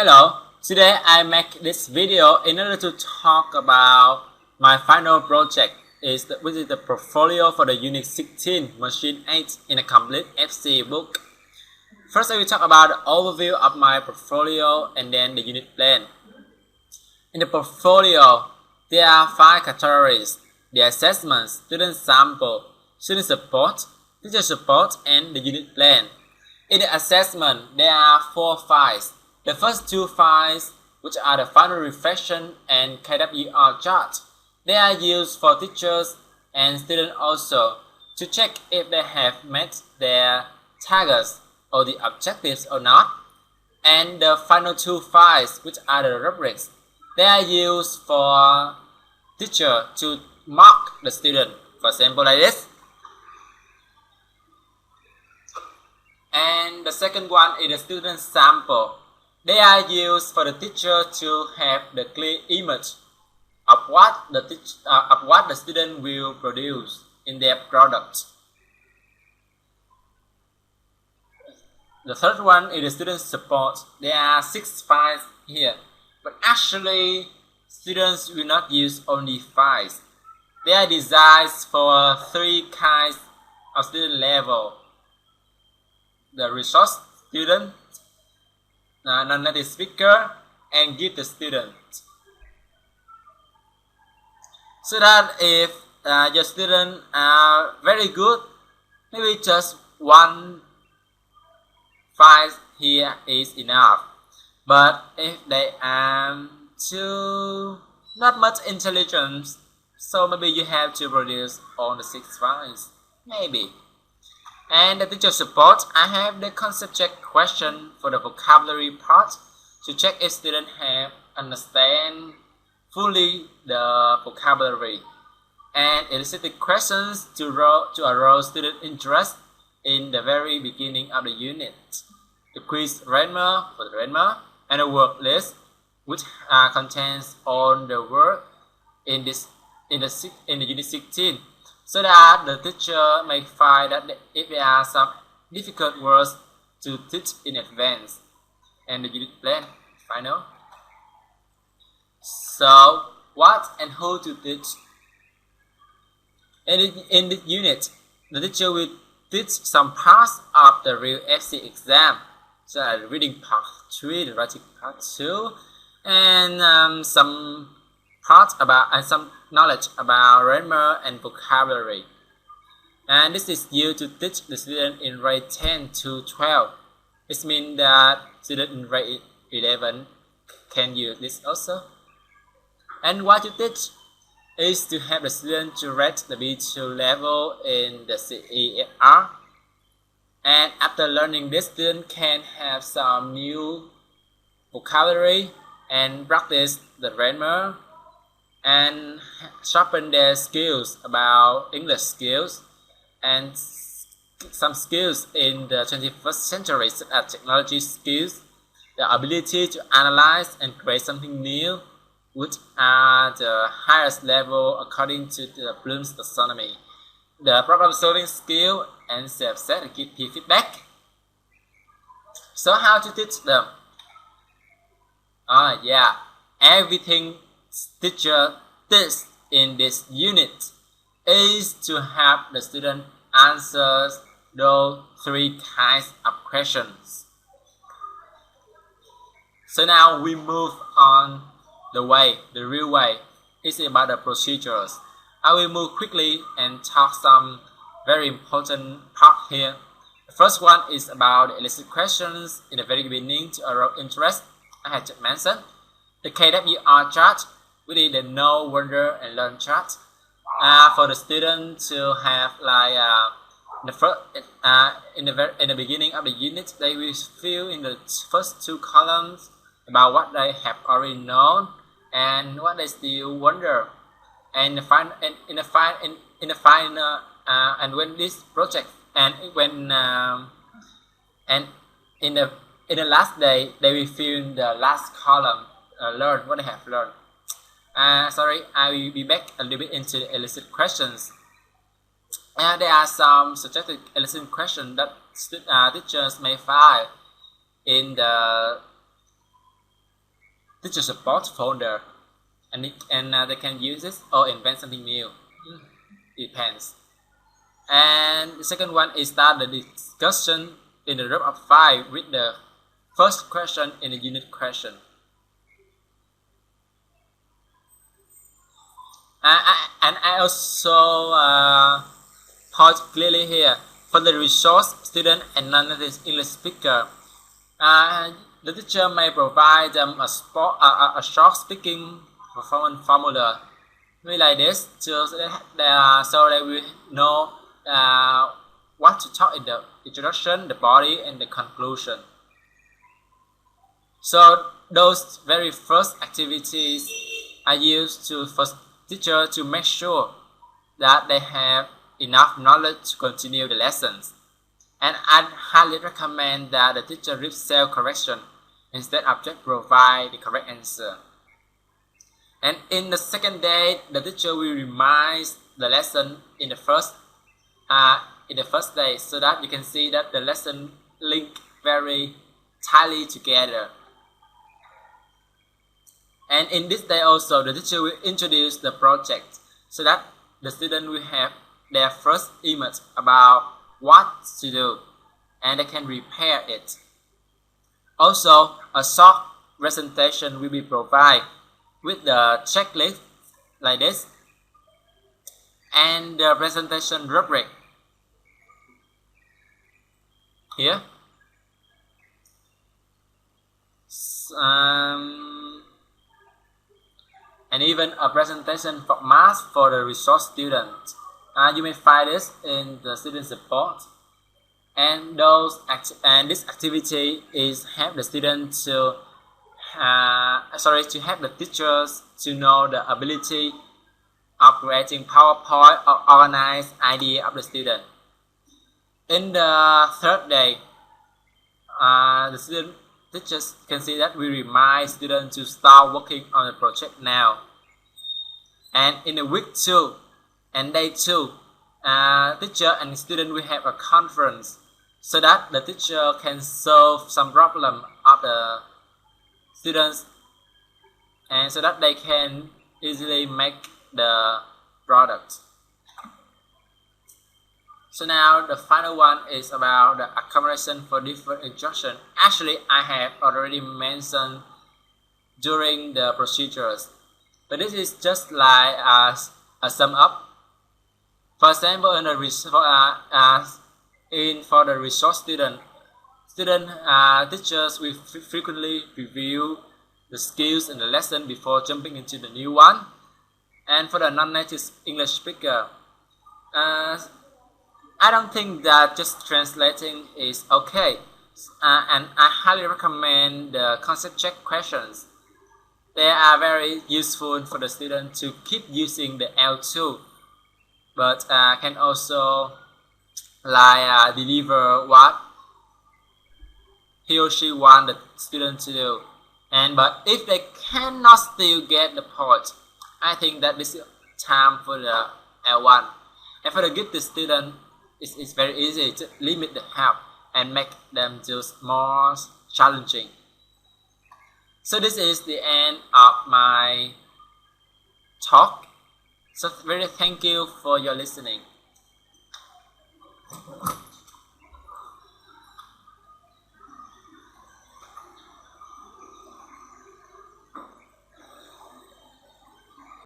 Hello, today I make this video in order to talk about my final project which is the portfolio for the Unit 16 Machine 8 in a complete FC book. First I will talk about the overview of my portfolio and then the unit plan. In the portfolio, there are 5 categories: the assessment, student sample, student support, teacher support, and the unit plan. In the assessment, there are 4 files. The first 2 files, which are the final reflection and KWR chart, they are used for teachers and students also to check if they have met their targets or the objectives or not. And the final 2 files, which are the rubrics, they are used for teacher to mark the student, for example like this. And the second one is the student sample. They are used for the teacher to have the clear image of what the student will produce in their product. The third one is the student support. There are 6 files here, but actually students will not use only files. They are designed for 3 kinds of student level: the resource student, non-native speaker, and gifted student. So that if your students are very good, maybe just 1 file here is enough. But if they are not much intelligence, so maybe you have to produce all the 6 files, maybe. And the teacher support, I have the concept check question for the vocabulary part to check if students have understand fully the vocabulary, and elicited questions to arouse student interest in the very beginning of the unit. The quiz grammar for the grammar, and a word list which contains all the words in the unit 16, so that the teacher may find that if there are some difficult words to teach in advance. And the unit plan final. So what and who to teach? In this unit, the teacher will teach some parts of the real FC exam, so the reading part 3, the writing part 2, and some parts about and some knowledge about grammar and vocabulary. And this is used to teach the student in grade 10 to 12. It means that students in grade 11 can use this also. And what you teach is to help the student to reach the B2 level in the CER. And after learning this, student can have some new vocabulary and practice the grammar and sharpen their skills about English skills and some skills in the 21st century, such as technology skills, the ability to analyze and create something new, which are the highest level according to the Bloom's taxonomy, the problem solving skill, and self-set and give feedback. So how to teach them? Everything teacher teaches in this unit is to help the student answer those 3 kinds of questions. So now we move on the real way. It's about the procedures. I will move quickly and talk some very important part here. The first one is about the illicit questions in the very beginning to arouse interest. I had just mentioned the KWR chart, which is the know, wonder, and learn chart. For the student to have like in the beginning of the unit, they will fill in the first 2 columns about what they have already known and what they still wonder. And and when this project and when and in the last day, they will fill in the last column, learn what they have learned. Sorry, I will be back a little bit into the illicit questions. There are some suggested illicit questions that teachers may find in the teacher support folder, and they can use it or invent something new. Depends. And the second one is start the discussion in the group of 5 with the first question in the unit question. And I also point clearly here for the resource student and non-native English speaker. The teacher may provide them a short speaking performance formula like this, so they will know what to talk in the introduction, the body, and the conclusion. So those very first activities are used for teacher to make sure that they have enough knowledge to continue the lessons. And I highly recommend that the teacher read self-correction instead of just provide the correct answer. And in the second day, the teacher will remind the lesson in the first day, so that you can see that the lesson link very tightly together. And in this day also, the teacher will introduce the project, so that the student will have their first image about what to do, and they can repair it. Also, a short presentation will be provided with the checklist like this, and the presentation rubric here. And even a presentation format for the resource student. You may find this in the student support. And this activity is help the student to help the teachers to know the ability of creating PowerPoint or organized idea of the student. In the third day, the teachers can see that we remind students to start working on the project now. And in the week 2 and day 2, teacher and student will have a conference, so that the teacher can solve some problem of the students, and so that they can easily make the product. So now the final one is about the accommodation for different instruction. Actually, I have already mentioned during the procedures, but this is just like a sum up. For example, in the for the resource student, teachers will frequently review the skills in the lesson before jumping into the new one. And for the non-native English speaker, I don't think that just translating is okay, and I highly recommend the concept check questions. They are very useful for the student to keep using the L2, but can also deliver what he or she wants the student to do. But if they cannot still get the point, I think that this is time for the L1. And for the gifted student, it's very easy to limit the help and make them just more challenging. So this is the end of my talk. So very thank you for your listening.